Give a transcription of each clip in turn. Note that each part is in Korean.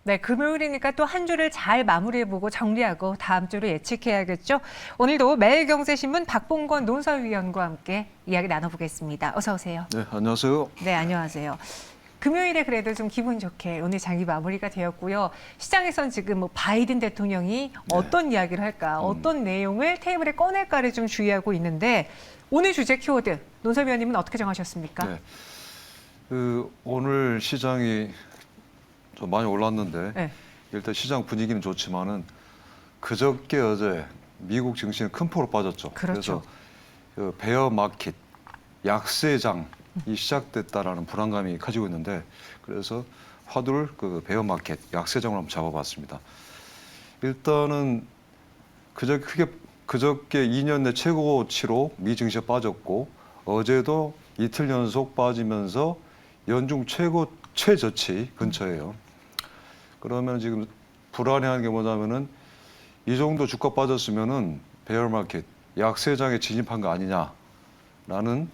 네, 금요일이니까 또 한 주를 잘 마무리해보고 정리하고 다음 주로 예측해야겠죠. 오늘도 매일경제신문 박봉권 논설위원과 함께 이야기 나눠보겠습니다. 어서 오세요. 네, 안녕하세요. 네, 안녕하세요. 금요일에 그래도 좀 기분 좋게 오늘 장이 마무리가 되었고요. 시장에선 지금 뭐 바이든 대통령이 어떤 이야기를 할까, 어떤 내용을 테이블에 꺼낼까를 좀 주의하고 있는데 오늘 주제 키워드 논설위원님은 어떻게 정하셨습니까? 네, 오늘 시장이 좀 많이 올랐는데 네. 일단 시장 분위기는 좋지만은 그저께 어제 미국 증시는 큰 폭으로 빠졌죠. 그렇죠. 그래서 베어 마켓, 약세장이 시작됐다라는 불안감이 커지고 있는데 그래서 화두를 베어 마켓, 약세장으로 한번 잡아봤습니다. 일단은 그저께 2년 내 최고치로 미 증시가 빠졌고 어제도 이틀 연속 빠지면서 연중 최저치 근처예요. 그러면 지금 불안해하는 게 뭐냐면은 이 정도 주가 빠졌으면은 베어마켓 약세장에 진입한 거 아니냐라는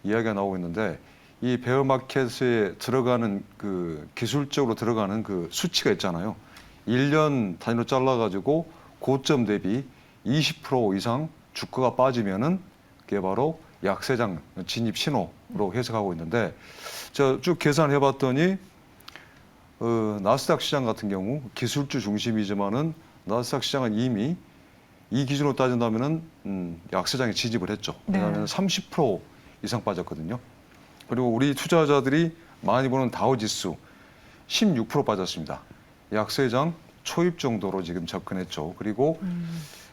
이야기가 나오고 있는데 이 베어마켓에 들어가는 기술적으로 들어가는 수치가 있잖아요. 1년 단위로 잘라가지고 고점 대비 20% 이상 주가가 빠지면은 그게 바로 약세장 진입 신호로 해석하고 있는데 제가 쭉 계산해봤더니 나스닥 시장 같은 경우 기술주 중심이지만은 나스닥 시장은 이미 이 기준으로 따진다면은 약세장에 진입을 했죠. 왜냐하면 30% 이상 빠졌거든요. 그리고 우리 투자자들이 많이 보는 다우지수 16% 빠졌습니다. 약세장 초입 정도로 지금 접근했죠. 그리고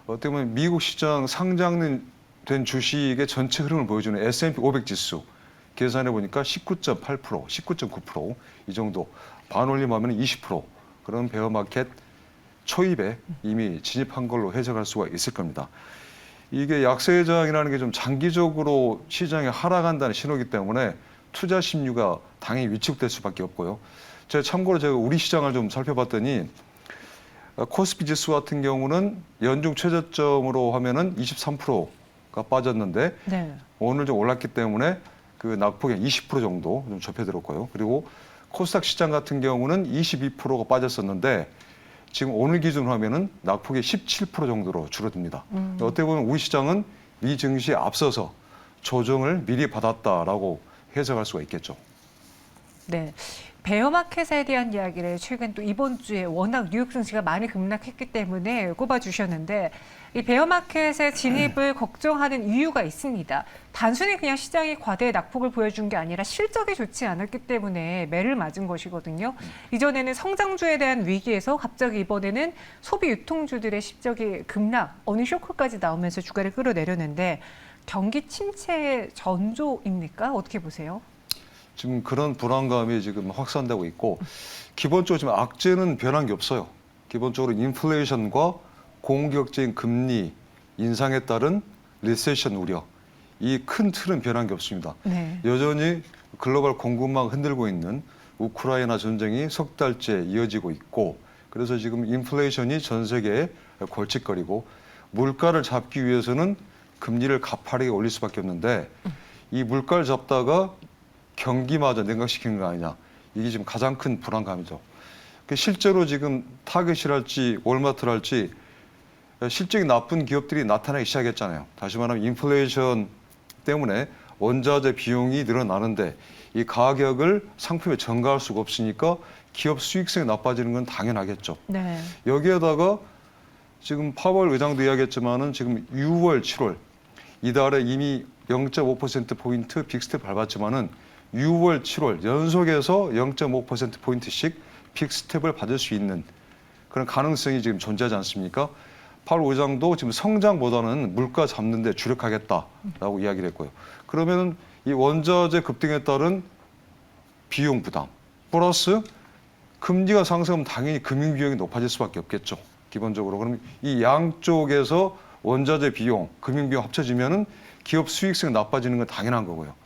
어떻게 보면 미국 시장 상장된 주식의 전체 흐름을 보여주는 S&P 500 지수 계산해 보니까 19.8%, 19.9% 이 정도 반올림하면 20% 그런 베어마켓 초입에 이미 진입한 걸로 해석할 수가 있을 겁니다. 이게 약세장이라는 게 좀 장기적으로 시장이 하락한다는 신호이기 때문에 투자 심리가 당연히 위축될 수밖에 없고요. 참고로 제가 우리 시장을 좀 살펴봤더니 코스피 지수 같은 경우는 연중 최저점으로 하면은 23%가 빠졌는데 오늘 좀 올랐기 때문에 낙폭이 20% 정도 좀 접해들었고요. 그리고 코스닥 시장 같은 경우는 22%가 빠졌었는데 지금 오늘 기준으로 하면은 낙폭이 17% 정도로 줄어듭니다. 어떻게 보면 우리 시장은 미 증시에 앞서서 조정을 미리 받았다라고 해석할 수가 있겠죠. 네. 베어마켓에 대한 이야기를 최근 또 이번 주에 워낙 뉴욕 증시가 많이 급락했기 때문에 꼽아주셨는데 이 베어마켓의 진입을 걱정하는 이유가 있습니다. 단순히 그냥 시장이 과대 낙폭을 보여준 게 아니라 실적이 좋지 않았기 때문에 매를 맞은 것이거든요. 이전에는 성장주에 대한 위기에서 갑자기 이번에는 소비 유통주들의 실적이 급락, 어닝 쇼크까지 나오면서 주가를 끌어내렸는데 경기 침체의 전조입니까? 어떻게 보세요? 지금 그런 불안감이 지금 확산되고 있고 기본적으로 지금 악재는 변한 게 없어요. 기본적으로 인플레이션과 공격적인 금리 인상에 따른 리세션 우려 이 큰 틀은 변한 게 없습니다. 여전히 글로벌 공급망 흔들고 있는 우크라이나 전쟁이 석 달째 이어지고 있고 그래서 지금 인플레이션이 전 세계에 골칫거리고 물가를 잡기 위해서는 금리를 가파르게 올릴 수밖에 없는데 이 물가를 잡다가 경기마저 냉각시키는 거 아니냐. 이게 지금 가장 큰 불안감이죠. 실제로 지금 타겟이랄지 월마트랄지 실적이 나쁜 기업들이 나타나기 시작했잖아요. 다시 말하면 인플레이션 때문에 원자재 비용이 늘어나는데 이 가격을 상품에 전가할 수가 없으니까 기업 수익성이 나빠지는 건 당연하겠죠. 여기에다가 지금 파월 의장도 이야기했지만은 지금 6월, 7월 이달에 이미 0.5%포인트 빅스텝 밟았지만은 6월, 7월 연속해서 0.5%포인트씩 빅스텝을 받을 수 있는 그런 가능성이 지금 존재하지 않습니까? 파월 의장도 지금 성장보다는 물가 잡는 데 주력하겠다라고 이야기를 했고요. 그러면 이 원자재 급등에 따른 비용 부담 플러스 금리가 상승하면 당연히 금융 비용이 높아질 수밖에 없겠죠. 기본적으로. 그럼 이 양쪽에서 원자재 비용, 금융 비용 합쳐지면은 기업 수익성이 나빠지는 건 당연한 거고요.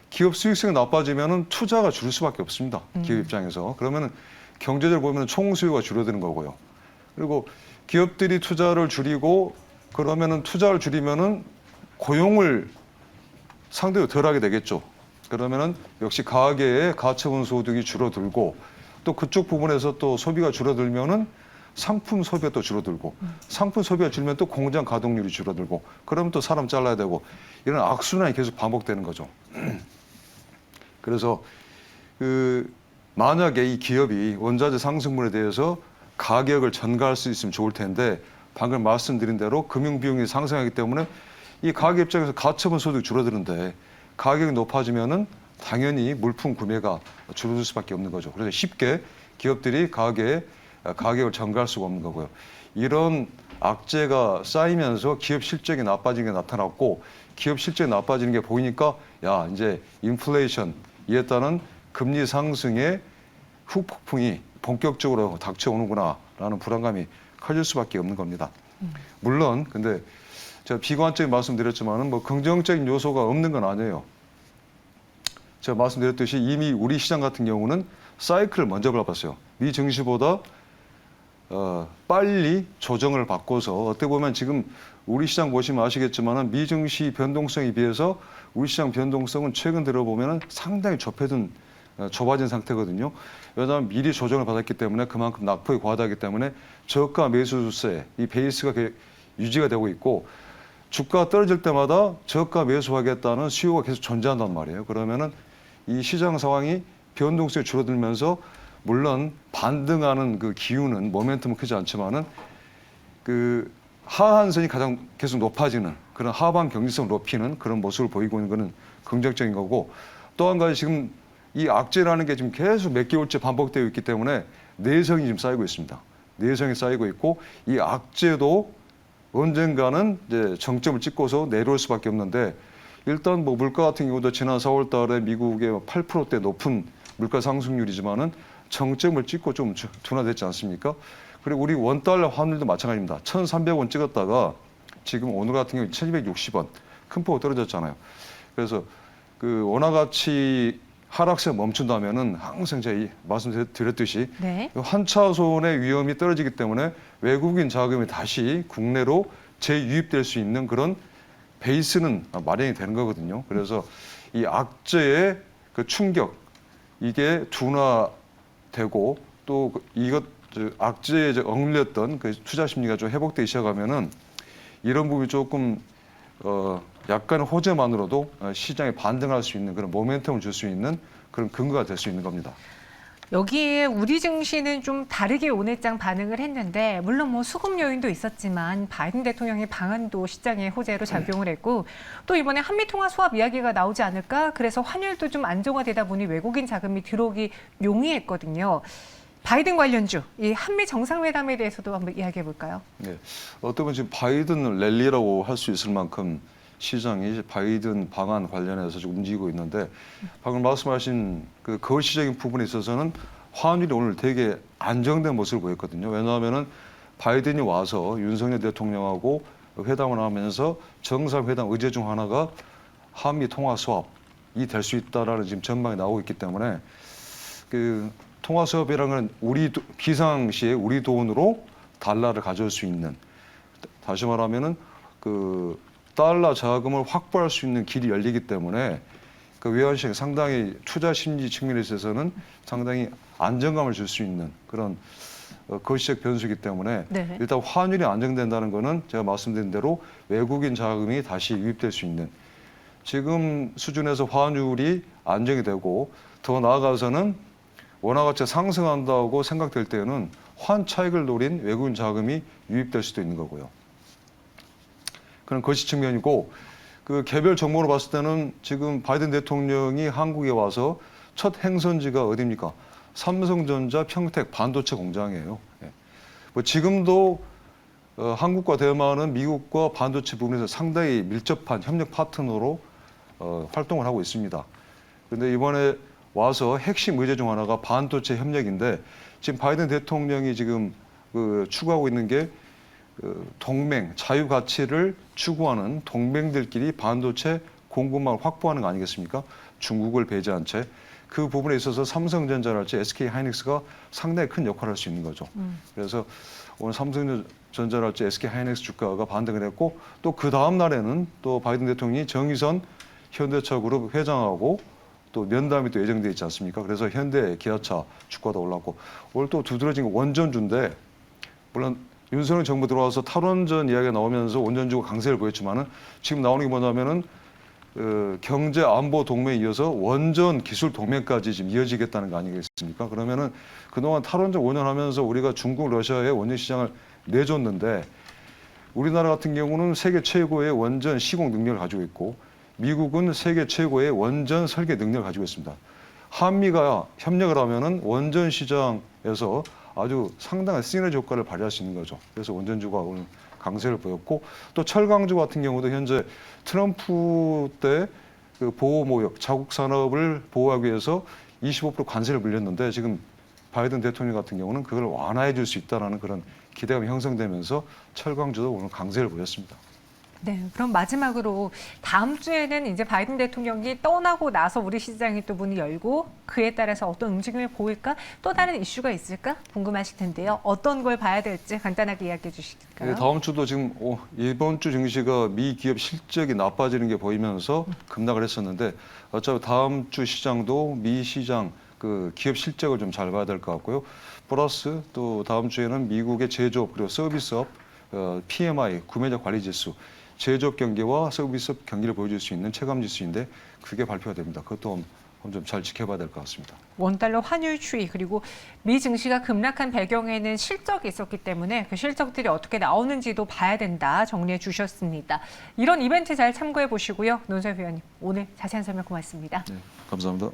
기업 수익성이 나빠지면은 투자가 줄을 수밖에 없습니다. 기업 입장에서. 그러면은 경제적으로 보면 총수요가 줄어드는 거고요. 그리고 기업들이 투자를 줄이고 그러면은 투자를 줄이면은 고용을 상대로 덜하게 되겠죠. 그러면은 역시 가계의 가처분 소득이 줄어들고 또 그쪽 부분에서 또 소비가 줄어들면은 상품 소비가 또 줄어들고 상품 소비가 줄면 또 공장 가동률이 줄어들고 그러면 또 사람 잘라야 되고 이런 악순환이 계속 반복되는 거죠. 그래서 만약에 이 기업이 원자재 상승분에 대해서 가격을 전가할 수 있으면 좋을 텐데 방금 말씀드린 대로 금융 비용이 상승하기 때문에 이 가격 입장에서 가처분 소득이 줄어드는데 가격이 높아지면은 당연히 물품 구매가 줄어들 수밖에 없는 거죠. 그래서 쉽게 기업들이 가격을 전가할 수가 없는 거고요. 이런 악재가 쌓이면서 기업 실적이 나빠지는 게 나타났고 기업 실적이 나빠지는 게 보이니까 야 이제 인플레이션 이에 따른 금리 상승의 후폭풍이 본격적으로 닥쳐오는구나라는 불안감이 커질 수밖에 없는 겁니다. 물론 근데 제가 비관적인 말씀드렸지만은 뭐 긍정적인 요소가 없는 건 아니에요. 제가 말씀드렸듯이 이미 우리 시장 같은 경우는 사이클을 먼저 밟았어요. 미 증시보다 빨리 조정을 바꿔서 어떻게 보면 지금 우리 시장 보시면 아시겠지만은 미 증시 변동성에 비해서 우리 시장 변동성은 최근 들어보면은 상당히 좁아진 상태거든요. 왜냐하면 미리 조정을 받았기 때문에 그만큼 낙폭이 과다하기 때문에 저가 매수세 이 베이스가 유지가 되고 있고 주가가 떨어질 때마다 저가 매수하겠다는 수요가 계속 존재한단 말이에요. 그러면은 이 시장 상황이 변동성이 줄어들면서 물론 반등하는 그 기운은 모멘텀은 크지 않지만은 그 하한선이 가장 계속 높아지는 그런 하방 경직성을 높이는 그런 모습을 보이고 있는 것은 긍정적인 거고 또 한 가지 지금 이 악재라는 게 지금 계속 몇 개월째 반복되어 있기 때문에 내성이 지금 쌓이고 있습니다. 내성이 쌓이고 있고 이 악재도 언젠가는 이제 정점을 찍고서 내려올 수밖에 없는데 일단 뭐 물가 같은 경우도 지난 4월 달에 미국의 8%대 높은 물가 상승률이지만은 정점을 찍고 좀 둔화됐지 않습니까? 그리고 우리 원달러 환율도 마찬가지입니다. 1,300원 찍었다가 지금 오늘 같은 경우 1,260원 큰 폭으로 떨어졌잖아요. 그래서 그 원화 가치 하락세 멈춘다면은 항상 제가 말씀드렸듯이 네. 환차손의 위험이 떨어지기 때문에 외국인 자금이 다시 국내로 재유입될 수 있는 그런 베이스는 마련이 되는 거거든요. 그래서 이 악재의 그 충격 이게 둔화되고 또 이것 악재에 억눌렸던 그 투자 심리가 좀 회복되기 시작하면은 이런 부분이 조금 약간의 호재만으로도 시장에 반등할 수 있는 그런 모멘텀을 줄 수 있는 그런 근거가 될 수 있는 겁니다. 여기에 우리 증시는 좀 다르게 오늘장 반응을 했는데 물론 뭐 수급 요인도 있었지만 바이든 대통령의 방한도 시장의 호재로 작용을 했고 또 이번에 한미 통화 수합 이야기가 나오지 않을까 그래서 환율도 좀 안정화되다 보니 외국인 자금이 들어오기 용이했거든요. 바이든 관련주, 이 한미 정상회담에 대해서도 한번 이야기해 볼까요? 네, 어떻게 보면 지금 바이든 랠리라고 할 수 있을 만큼 시장이 바이든 방안 관련해서 좀 움직이고 있는데 방금 말씀하신 그 거시적인 부분에 있어서는 환율이 오늘 되게 안정된 모습을 보였거든요. 왜냐하면은 바이든이 와서 윤석열 대통령하고 회담을 하면서 정상회담 의제 중 하나가 한미 통화 수합이 될 수 있다라는 지금 전망이 나오고 있기 때문에 그 통화 수합이라는 건 비상시에 우리 돈으로 달러를 가져올 수 있는 다시 말하면은 그 달러 자금을 확보할 수 있는 길이 열리기 때문에 그 외환시장이 상당히 투자 심리 측면에 있어서는 상당히 안정감을 줄 수 있는 그런 거시적 변수이기 때문에 네. 일단 환율이 안정된다는 거는 제가 말씀드린 대로 외국인 자금이 다시 유입될 수 있는 지금 수준에서 환율이 안정이 되고 더 나아가서는 원화 가치가 상승한다고 생각될 때는 환 차익을 노린 외국인 자금이 유입될 수도 있는 거고요. 그런 거시 측면이고 그 개별 정보로 봤을 때는 지금 바이든 대통령이 한국에 와서 첫 행선지가 어디입니까? 삼성전자 평택 반도체 공장이에요. 예. 뭐 지금도 한국과 대만은 미국과 반도체 부분에서 상당히 밀접한 협력 파트너로 활동을 하고 있습니다. 그런데 이번에 와서 핵심 의제 중 하나가 반도체 협력인데 지금 바이든 대통령이 지금 추구하고 있는 게 동맹, 자유 가치를 추구하는 동맹들끼리 반도체 공급망을 확보하는 거 아니겠습니까? 중국을 배제한 채 그 부분에 있어서 삼성전자랄지 SK 하이닉스가 상당히 큰 역할을 할 수 있는 거죠. 그래서 오늘 삼성전자랄지 SK 하이닉스 주가가 반등을 했고 또 그 다음 날에는 또 바이든 대통령이 정의선 현대차 그룹 회장하고 또 면담이 또 예정돼 있지 않습니까? 그래서 현대 기아차 주가도 올랐고 오늘 또 두드러진 거 원전주인데 물론 윤석열 정부 들어와서 탈원전 이야기가 나오면서 원전주가 강세를 보였지만은 지금 나오는 게 뭐냐면은 경제 안보 동맹에 이어서 원전 기술 동맹까지 지금 이어지겠다는 거 아니겠습니까? 그러면은 그동안 탈원전 5년 하면서 우리가 중국, 러시아의 원전 시장을 내줬는데 우리나라 같은 경우는 세계 최고의 원전 시공 능력을 가지고 있고 미국은 세계 최고의 원전 설계 능력을 가지고 있습니다. 한미가 협력을 하면은 원전 시장에서 아주 상당한 시너지 효과를 발휘할 수 있는 거죠. 그래서 원전주가 오늘 강세를 보였고 또 철강주 같은 경우도 현재 트럼프 때 그 보호무역, 자국 산업을 보호하기 위해서 25% 관세를 물렸는데 지금 바이든 대통령 같은 경우는 그걸 완화해 줄 수 있다는 그런 기대감이 형성되면서 철강주도 오늘 강세를 보였습니다. 네, 그럼 마지막으로 다음 주에는 이제 바이든 대통령이 떠나고 나서 우리 시장이 또 문을 열고 그에 따라서 어떤 움직임을 보일까? 또 다른 이슈가 있을까? 궁금하실 텐데요. 어떤 걸 봐야 될지 간단하게 이야기해 주실까요? 네, 다음 주도 지금 이번 주 증시가 미 기업 실적이 나빠지는 게 보이면서 급락을 했었는데 어차피 다음 주 시장도 미 시장 그 기업 실적을 좀 잘 봐야 될 것 같고요. 플러스 또 다음 주에는 미국의 제조업 그리고 서비스업 PMI 구매자 관리 지수 제조업 경기와 서비스업 경기를 보여줄 수 있는 체감 지수인데 그게 발표가 됩니다. 그것도 좀 잘 지켜봐야 될 것 같습니다. 원달러 환율 추이 그리고 미 증시가 급락한 배경에는 실적이 있었기 때문에 그 실적들이 어떻게 나오는지도 봐야 된다 정리해 주셨습니다. 이런 이벤트 잘 참고해 보시고요. 논설 위원님 오늘 자세한 설명 고맙습니다. 네, 감사합니다.